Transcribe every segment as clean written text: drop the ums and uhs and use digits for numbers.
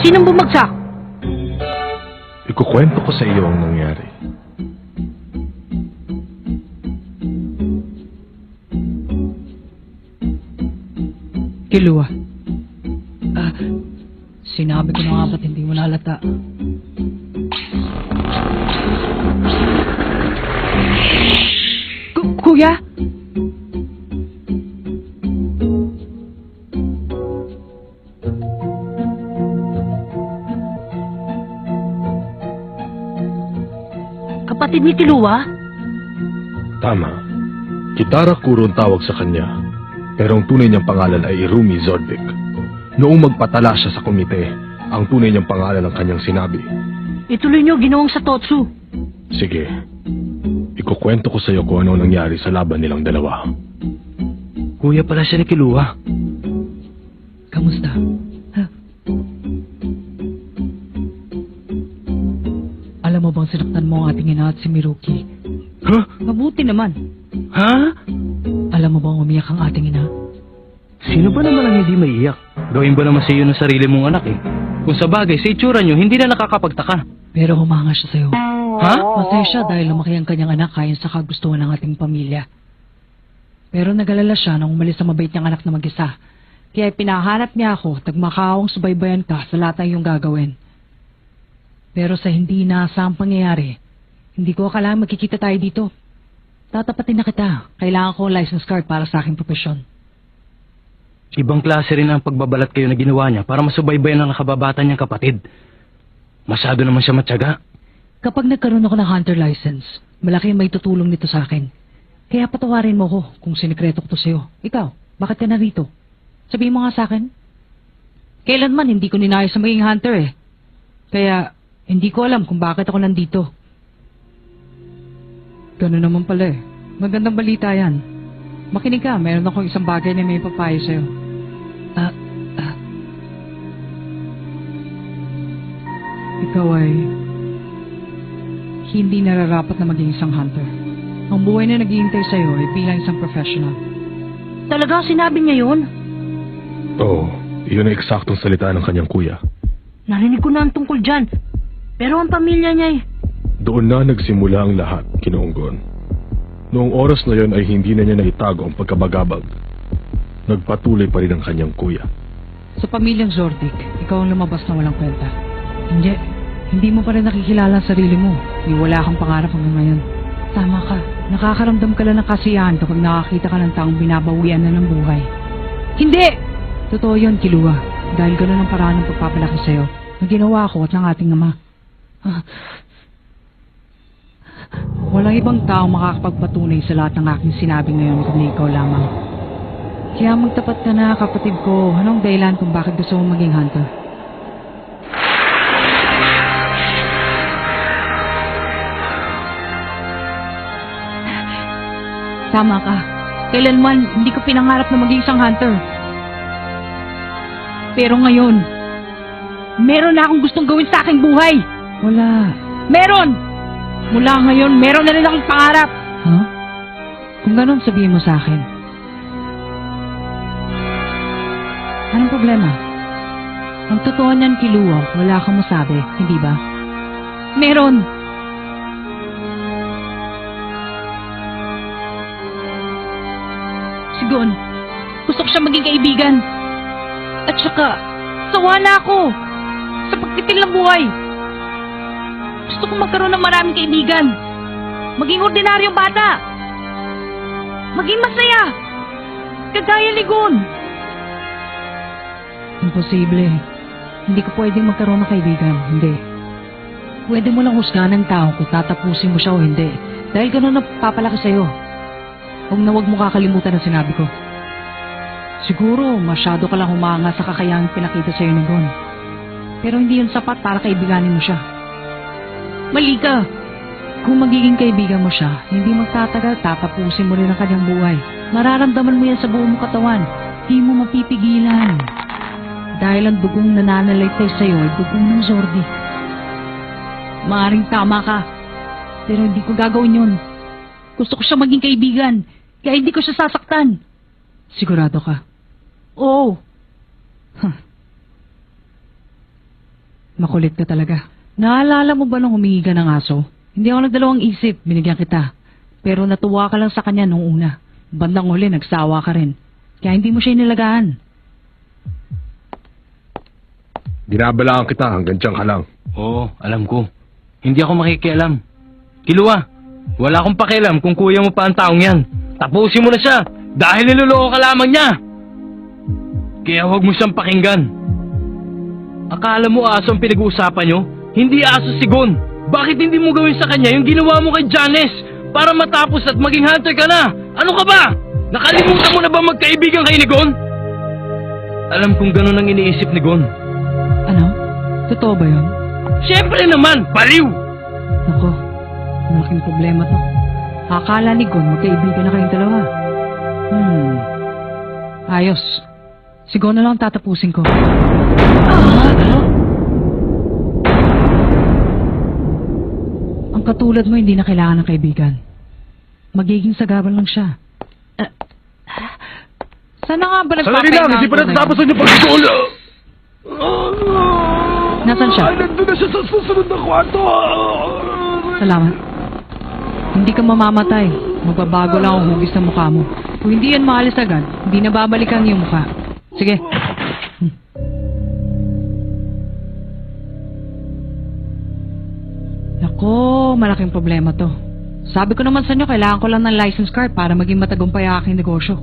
Sinong bumagsak? Ikukwento ko sa iyo ang nangyari. Kilua. Sinabi ko na nga ba't hindi mo nalata? Kuya? Kapatid ni Kilua? Tama. Kitara Kuro ang tawag sa kanya, pero ang tunay niyang pangalan ay Irumi Zordik. Noong magpatala siya sa komite, ang tunay niyang pangalan ang kanyang sinabi. Ituloy niyo ginawang sa Totsu. Sige, ikukwento ko sa iyo kung ano nangyari sa laban nilang dalawa. Kuya pala siya ni Kilua. Kamusta? Alam mo bang sinaktan mo ang ating ina at si Miruki? Huh? Mabuti naman. Ha? Alam mo bang umiyak ang ating ina? Sino ba naman ang hindi maiiyak? Gawin ba naman sa iyo ng sarili mong anak eh? Kung sa bagay, sa itsura niyo, hindi na nakakapagtaka. Pero humanga siya sa'yo. Ha? Masaya siya dahil lumaki ang kanyang anak ayon sa kagustuhan ng ating pamilya. Pero nag-alala siya nang umalis ang mabait niyang anak na mag-isa. Kaya pinahanap niya ako, tagmakaawang subaybayan ka sa lahat ng iyong gagawin. Pero sa hindi inaasahang pangyayari, hindi ko akalain magkikita tayo dito. Tatapatin na kita. Kailangan ko ang license card para sa aking profesyon. Ibang klase rin ang pagbabalat kayo na ginawa niya para masubaybayan ang nakababata niyang kapatid. Masyado naman siya matyaga. Kapag nagkaroon ako ng hunter license, malaki ang may tutulong nito sa akin. Kaya patawarin mo ko kung sinikreto ko to sa'yo. Ikaw, bakit ka narito? Sabihin mo nga sa akin. Kailanman hindi ko ninayos sa maging hunter eh. Kaya hindi ko alam kung bakit ako nandito. Gano'n naman pala eh. Magandang balita yan. Makinig ka, meron akong isang bagay na may papayo sa'yo. Ikaw ay hindi nararapat na maging isang hunter. Ang buhay na naghihintay sa'yo ay bilang isang professional. Talaga sinabi niya yun? Oo, iyon ay eksaktong salita ng kanyang kuya. Narinig ko na ang tungkol dyan. Pero ang pamilya niya ay... Doon na nagsimula ang lahat, Kinoonggon. Noong oras na yon ay hindi na niya naitago ang pagkabagabag. Nagpatuloy pa rin ang kanyang kuya. Sa pamilyang Zordik, ikaw ang lumabas na walang kwenta. Hindi mo pa rin nakikilala ang sarili mo. Wala kang pangarap hanggang ngayon. Tama ka. Nakakaramdam ka lang ng kasiyahan kapag nakakita ka ng taong binabawian na ng buhay. Hindi! Totoo yun, Kilua. Dahil gano'n ang paraan ng pagpapalaki sa'yo na ginawa ko at ng ating ama. Walang ibang tao makakapagpatunay sa lahat ng aking sinabi ngayon kundi ikaw lamang. Kaya magtapat ka na, kapatid ko. Anong dahilan kung bakit gusto mong maging hunter? Tama ka. Kailanman, hindi ko pinangarap na maging isang hunter. Pero ngayon, meron na akong gustong gawin sa aking buhay. Wala. Meron! Mula ngayon, meron na rin akong pangarap. Huh? Kung ganun, sabihin mo sa akin. Anong problema? Ang totoo niyan, Kilua, wala kang masabi, hindi ba? Meron! Sigon, gusto ko siya maging kaibigan. At saka, sawa na ako sa pagtitil ng buhay. Gusto kong magkaroon ng maraming kaibigan. Maging ordinaryong bata. Maging masaya. Kagaya ni Gon. Imposible. Hindi ko pwedeng magkaroon ng kaibigan. Hindi. Pwede mo lang husgahan ng tao kung tatapusin mo siya o hindi. Dahil ganun na papalaki sa'yo. Huwag mo kakalimutan ang sinabi ko. Siguro, masyado ka lang humanga sa kakayahang pinakita sa'yo ni Gon. Pero hindi yun sapat para kaibiganin mo siya. Mali ka. Kung magiging kaibigan mo siya, hindi magtatagal, tatapusin mo rin ang kanyang buhay. Mararamdaman mo yan sa buong mong katawan. Hindi mo mapipigilan. Dahil ang dugong nananalaytay sa'yo ay dugong ng Zordik. Maaring tama ka. Pero hindi ko gagawin yun. Gusto ko siya maging kaibigan. Kaya hindi ko siya sasaktan. Sigurado ka? Oo. Makulit ka talaga. Naalala mo ba nung humingi ka ng aso? Hindi ako nagdalawang isip, binigyan kita. Pero natuwa ka lang sa kanya nung una. Bandang huli, nagsawa ka rin. Kaya hindi mo siya inilagaan. Binabalaan kita hanggang tiyan ka lang. Oo, alam ko. Hindi ako makikialam. Kilua, wala akong pakialam kung kuya mo pa ang taong yan. Tapusin mo na siya dahil niloloko ka lamang niya. Kaya huwag mo siyang pakinggan. Akala mo aso ang pinag-uusapan nyo? Hindi aso si Gon. Bakit hindi mo gawin sa kanya yung ginawa mo kay Janice? Para matapos at maging hunter ka na. Ano ka ba? Nakalimutan mo na ba magkaibigan kay ni Gon? Alam kong ganun ang iniisip ni Gon. Ano? Totoo ba yun? Siyempre naman, baliw! Nako, malaking problema to. Akala ni Gon magkaibigan na kayong dalawa. Ayos. Siguro na lang tatapusin ko. Ang katulad mo hindi na kailangan ng kaibigan. Magiging sagabal lang siya. Sana nga ba Sandali lang, hindi pa natatapos ang iyong pagkakula. Nasaan siya? Ay, nandun na siya sa susunod na kwarto. Salamat. Hindi ka mamamatay. Magbabago lang ang hugis sa mukha mo. Kung hindi yan maalis agad, hindi na babalikan yung mukha. Sige. Nako, malaking problema to. Sabi ko naman sa inyo, kailangan ko lang ng license card para maging matagumpay ang aking negosyo.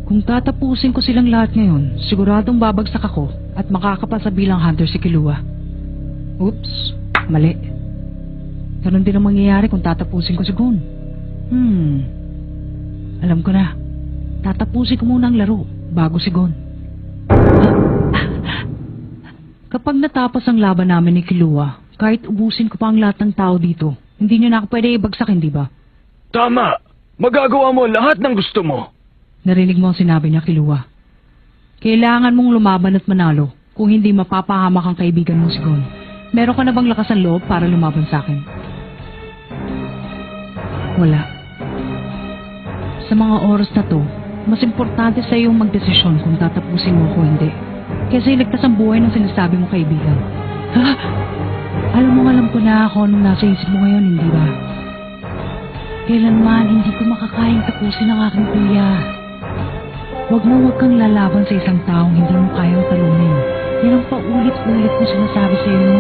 Kung tatapusin ko silang lahat ngayon, siguradong babagsak ako at makakapasa bilang hunter si Kilua. Oops, mali. Ganun din ang mangyayari kung tatapusin ko si Gon. Alam ko na. Tatapusin ko muna ang laro bago si Gon. Kapag natapos ang laban namin ni Kilua, kahit ubusin ko pa ang lahat ng tao dito, hindi niyo na ako pwede ibagsak, hindi ba? Tama! Magagawa mo lahat ng gusto mo. Narinig mo ang sinabi niya, Kilua. Kailangan mong lumaban at manalo kung hindi mapapahamak ang kaibigan mo si Gon. Meron ka na bang lakas ng loob para lumaban sa akin? Wala. Sa mga oras na to, mas importante sa iyong magdesisyon kung tatapusin mo o hindi. Kasi iligtas ang buhay ng sinasabi mo kaibigan. Ha? Alam ko na ako anong nasa isip mo ngayon, hindi ba? Kailanman hindi ko makakayang tapusin ang aking kuya. Huwag kang lalaban sa isang taong hindi mo kayang talunin. Yan ang paulit-ulit ko sinasabi sa iyo.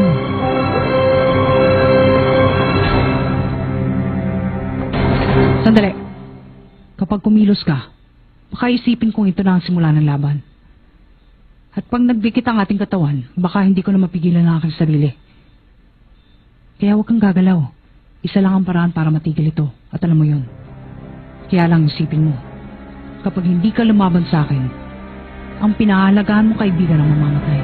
Sandali. Kapag kumilos ka, baka isipin kong ito na ang simula ng laban. At pag nagdikit ang ating katawan, baka hindi ko na mapigilan ang aking sarili. Kaya huwag kang gagalaw. Isa lang ang paraan para matigil ito. At alam mo yun. Kaya lang isipin mo. Kapag hindi ka lumaban sa akin, ang pinahalagaan mo kaibigan ang mamamatay.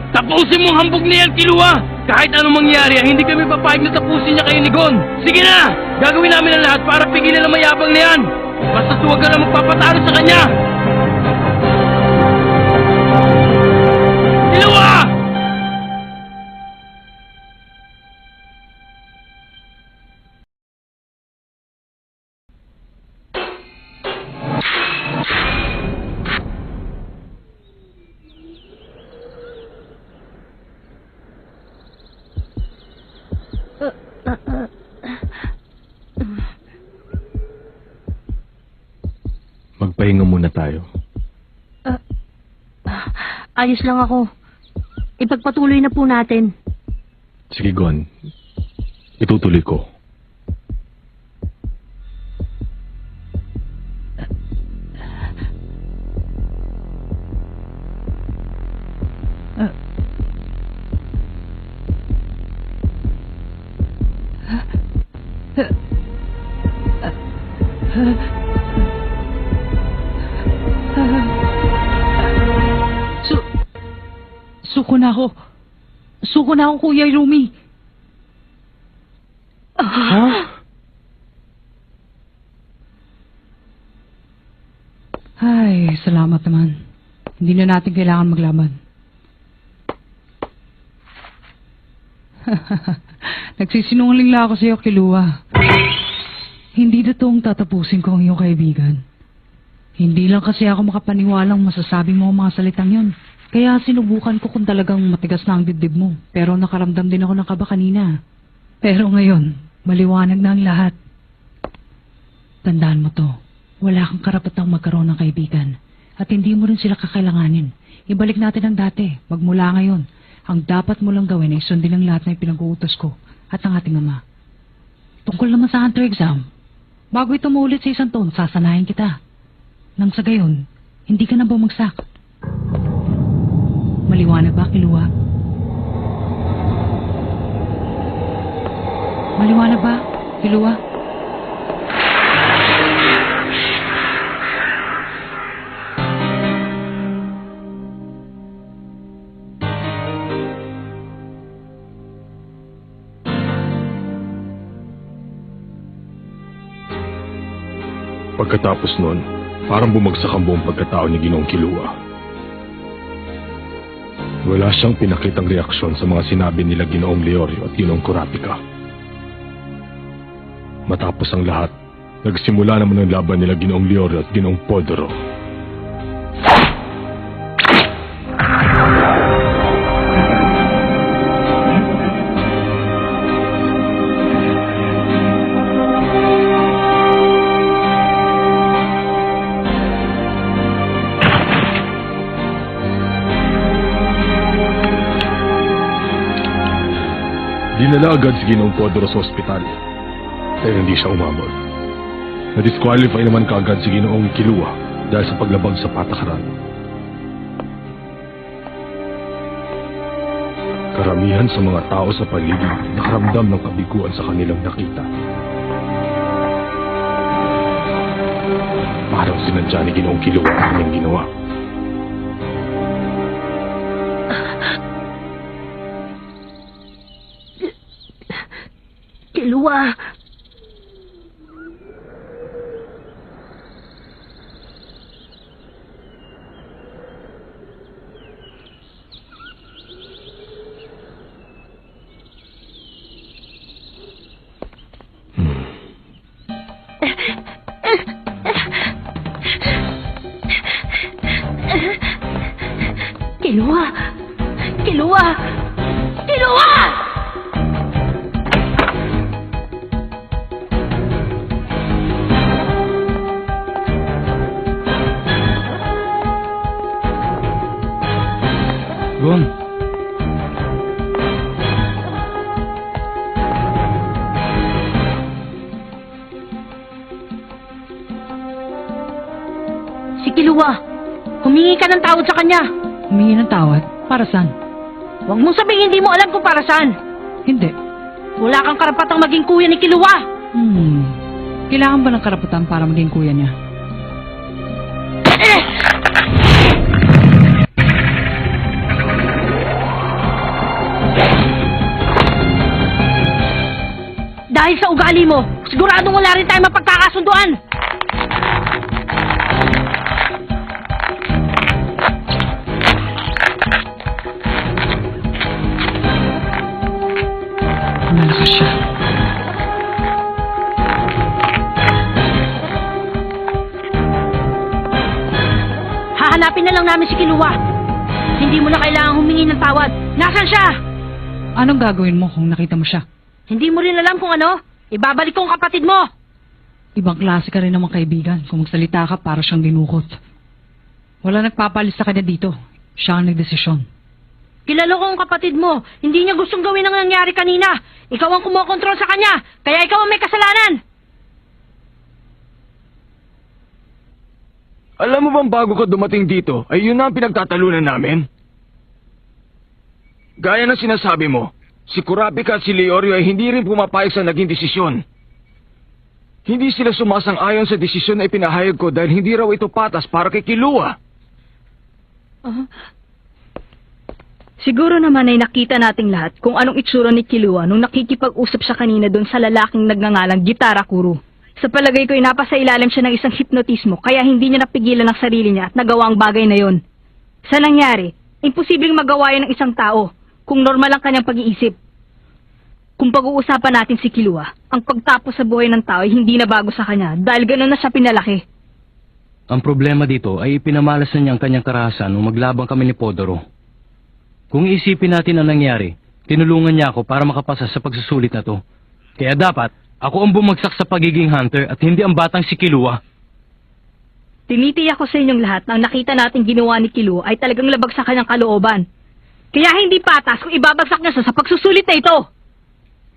Tapusin mo ang hambog niyan, Kilua! Kahit anong mangyari, hindi kami papayag na tapusin niya kayo ni Gon. Sige na! Gagawin namin ang lahat para pigilan ang mayabang na yan! Basta huwag ka na magpapatalo sa kanya! Kilua! Magpahinga muna tayo. Ayos lang ako. Ipagpatuloy na po natin. Sige, Gon. Itutuloy ko. Suko na ako. Suko na ako, Kuya Rumi. Ha? Ay, salamat naman. Hindi na natin kailangan maglaban. Nagsisinungaling lang ako sa iyo, Kilua. Hindi totoong tatapusin ko ang iyong kaibigan. Hindi lang kasi ako makapaniwalang masasabi mo ang mga salitang yun. Kaya sinubukan ko kung talagang matigas na ang dibdib mo. Pero nakaramdam din ako ng kaba kanina. Pero ngayon, maliwanag na ang lahat. Tandaan mo to, wala kang karapatang magkaroon ng kaibigan. At hindi mo rin sila kakailanganin. Ibalik natin ang dati, magmula ngayon. Ang dapat mo lang gawin ay sundin ang lahat na ipinag-uutos ko at ang ating ama. Tungkol naman sa hunter exam, bago ito maulit sa isang taon, sasanayin kita. Nang sa gayon, hindi ka na bumagsak. Maliwanag ba, Kilua? Maliwanag ba, Kilua? Pagkatapos nun, parang bumagsak ang buong pagkatao ni Ginoong Kilua. Wala siyang pinakitang reaksyon sa mga sinabi nila Ginoong Leorio at Ginoong Kurapika. Matapos ang lahat, nagsimula naman ang laban nila Ginoong Leorio at Ginoong Poldoro. Dinala agad si Ginoong Poldoro sa ospital, pero hindi siya umabot. Na-disqualify naman kaagad si Ginoong Kilua dahil sa paglabag sa patakaran. Karamihan sa mga tao sa paligid nakaramdam ng kabiguan sa kanilang nakita. Parang sinadya ni Ginoong Kilua ang kanyang ginawa. Kilua! Kilua! Kilua! Kilua! Gon, Si Kilua! Humingi ka ng tawad sa kanya! Humingi ng tawad? Para saan? Huwag mong sabihin hindi mo alam kung para saan! Hindi. Wala kang karapatang maging kuya ni Kilua! Kailangan ba ng karapatan para maging kuya niya? Dahil sa ugali mo, siguradong wala rin tayo mapagkakasunduan! Malakas siya. Hahanapin na lang namin si Kilua. Hindi mo na kailangang humingi ng tawad. Nasaan siya? Anong gagawin mo kung nakita mo siya? Hindi mo rin alam kung ano? Ibabalik ko ang kapatid mo! Ibang klase ka rin naman kaibigan. Kung magsalita ka, para siyang dinukot. Wala nagpapalis sa kanya dito. Siya ang nagdesisyon. Kilala ko ang kapatid mo. Hindi niya gustong gawin ang nangyari kanina. Ikaw ang kumokontrol sa kanya. Kaya ikaw ang may kasalanan. alam mo bang bago ka dumating dito, ay yun na ang pinagtatalunan namin? Gaya ng sinasabi mo, si Kurapika at si Leorio ay hindi rin pumapayag sa naging desisyon. Hindi sila sumasang-ayon sa desisyon na ipinahayag ko dahil hindi raw ito patas para kay Kilua. Siguro naman ay nakita nating lahat kung anong itsura ni Kilua nung nakikipag-usap siya kanina doon sa lalaking nagngangalang Gitara Kuro. Sa palagay ko ay napasa ilalim siya ng isang hipnotismo kaya hindi niya napigilan ang sarili niya at nagawa ang bagay na yon. Sa nangyari, imposibleng magawa yan ng isang tao kung normal ang kanyang pag-iisip. Kung pag-uusapan natin si Kilua, ang pagtapos sa buhay ng tao ay hindi na bago sa kanya dahil gano'n na siya pinalaki. Ang problema dito ay ipinamalas na niya ang kanyang karahasan nung maglabang kami ni Podoro. Kung iisipin natin ang nangyari, tinulungan niya ako para makapasa sa pagsusulit na to. Kaya dapat, ako ang bumagsak sa pagiging hunter at hindi ang batang si Kilua. Tinitiyak ko sa inyong lahat na ang nakita nating ginawa ni Kilua ay talagang labag sa kanyang kalooban. Kaya hindi patas kung ibabagsak niya sa pagsusulit na ito.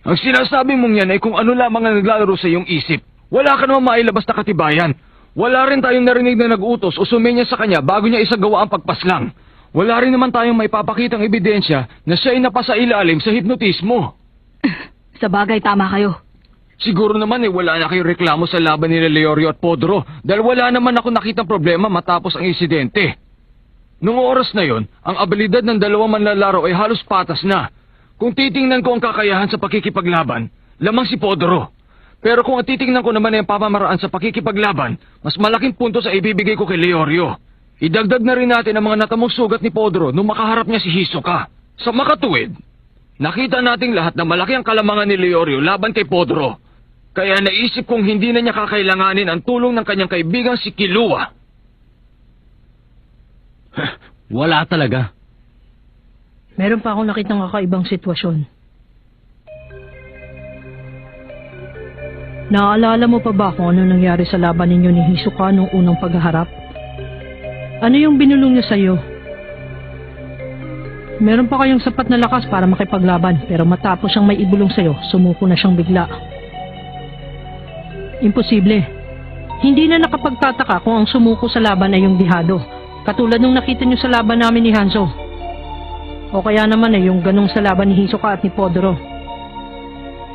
Ang sinasabi mong yan ay kung ano lamang ang naglalaro sa iyong isip. Wala ka naman mailabas na katibayan. Wala rin tayong narinig na nag-utos o sumenya sa kanya bago niya isagawa ang pagpaslang. Wala rin naman tayong may papakitang ebidensya na siya ay napasa ilalim sa hipnotismo. Sa bagay, tama kayo. Siguro naman wala na kayong reklamo sa laban ni Leorio at Podoro dahil wala naman ako nakitang problema matapos ang insidente. Noong oras na yon, ang abilidad ng dalawang manlalaro ay halos patas na. Kung titingnan ko ang kakayahan sa pakikipaglaban, lamang si Podoro. Pero kung titingnan ko naman ang pamamaraan sa pakikipaglaban, mas malaking puntos ay ibibigay ko kay Leorio. Idagdag na rin natin ang mga natamong sugat ni Podoro nung makaharap niya si Hisoka. Sa makatuwid, nakita nating lahat na malaki ang kalamangan ni Leorio laban kay Podoro. Kaya naisip kong hindi na niya kakailanganin ang tulong ng kanyang kaibigang si Kilua. Wala talaga. Meron pa akong nakitang kakaibang sitwasyon. Naaalala mo pa ba kung ano nangyari sa laban ninyo ni Hisoka nung unang paghaharap? Ano yung binulong niya sa'yo? Meron pa kayong sapat na lakas para makipaglaban, pero matapos siyang may ibulong sa'yo, sumuko na siyang bigla. Imposible. Hindi na nakapagtataka kung ang sumuko sa laban ay yung dihado, katulad nung nakita niyo sa laban namin ni Hanzo. O kaya naman ay yung ganong sa laban ni Hisoka at ni Podoro.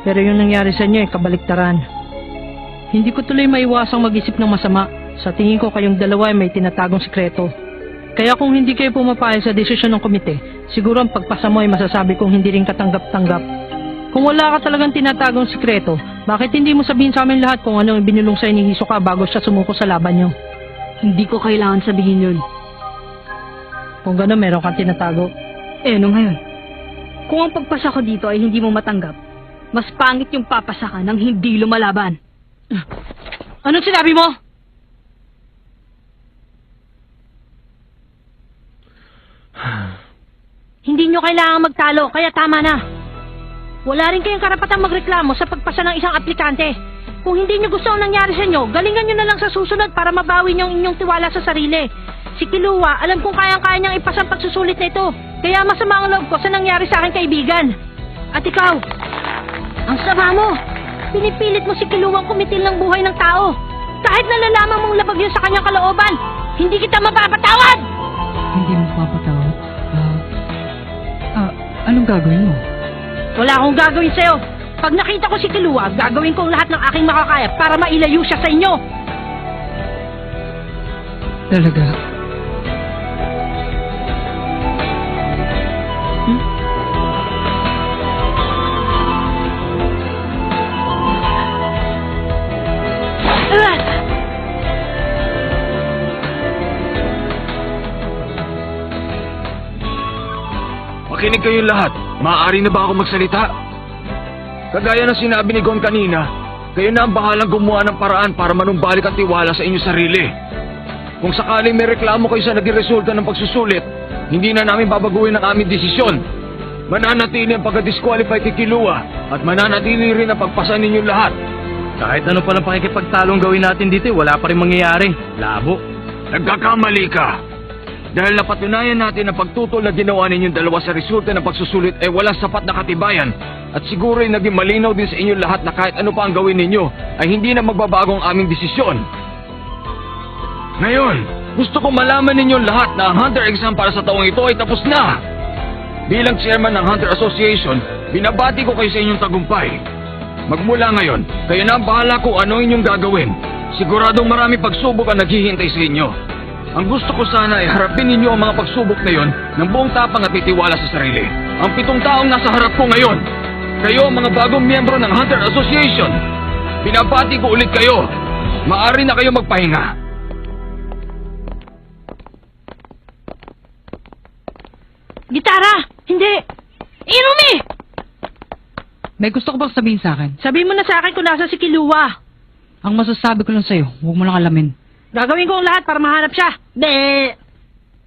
Pero yung nangyari sa inyo ay kabaliktaran. Hindi ko tuloy maiwasang mag-isip ng masama. Sa tingin ko kayong dalawa ay may tinatagong sikreto. Kaya kung hindi kayo pumapayag sa desisyon ng komite, siguro ang pagpasa mo ay masasabi kong hindi rin katanggap-tanggap. Kung wala ka talagang tinatagong sikreto, bakit hindi mo sabihin sa amin lahat kung anong ibinulong sa ni Hisoka bago siya sumuko sa laban niyo? Hindi ko kailangan sabihin yun. Kung gano'n, meron kang tinatago. Ano ngayon? Kung ang pagpasa ko dito ay hindi mo matanggap, mas pangit yung papasa ka nang hindi lumalaban. Anong sinabi mo? Hindi nyo kailangang magtalo, kaya tama na. Wala rin kayong karapatang magreklamo sa pagpasa ng isang aplikante. Kung hindi nyo gusto ang nangyari sa inyo, galingan nyo na lang sa susunod para mabawi nyo ang inyong tiwala sa sarili. Si Kilua, alam kong kayang-kaya niyang ipasa ang pagsusulit na ito. Kaya masama ang loob ko sa nangyari sa aking kaibigan. At ikaw, ang sama mo. Pinipilit mo si Kilua ang kumitil ng buhay ng tao. Kahit nalalaman mong labag yun sa kanyang kalooban, hindi kita mapapatawad! Hindi mo papatawad? Anong gagawin mo? Wala akong gagawin sa'yo. Pag nakita ko si Kilua, gagawin ko ang lahat ng aking makakaya para mailayo siya sa inyo. Talaga? Makinig kayong lahat. Maaari na ba ako magsalita? Kagaya ng sinabi ni Gon kanina, kayo na ang bahalang gumawa ng paraan para manumbalik ang tiwala sa inyong sarili. Kung sakaling may reklamo kayo sa naging resulta ng pagsusulit, hindi na namin babaguhin ang aming desisyon. Mananatili ang pagka-disqualify kay Kilua at mananatili rin ang pagpasa ninyong lahat. Kahit ano palang pakikipagtalong gawin natin dito, wala pa rin mangyayari. Labo. Nagkakamali ka. Dahil napatunayan natin na pagtutol na ginawa ninyong dalawa sa resulta ng pagsusulit ay walang sapat na katibayan at siguro ay naging malinaw din sa inyong lahat na kahit ano pa ang gawin ninyo ay hindi na magbabago ang aming desisyon. Ngayon, gusto ko malaman ninyong lahat na ang Hunter exam para sa taong ito ay tapos na. Bilang chairman ng Hunter Association, binabati ko kayo sa inyong tagumpay. Magmula ngayon, kayo na ang bahala kung ano inyong gagawin. Siguradong marami pagsubok ang naghihintay sa inyo. Ang gusto ko sana ay harapin ninyo ang mga pagsubok na yon ng buong tapang at titiwala sa sarili. Ang 7 taong nasa harap ko ngayon, kayo ang mga bagong miyembro ng Hunter Association. Binabati ko ulit kayo. Maaari na kayo magpahinga. Gitara! Hindi! Irumi! May gusto ko bang sabihin sa akin? Sabi mo na sa akin kung nasa si Kilua. Ang masasabi ko lang sa'yo, huwag mo lang alamin. Gagawin ko ang lahat para mahanap siya.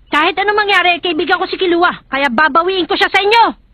Kahit anong mangyari, kaibigan ko si Kilua, kaya babawiin ko siya sa inyo!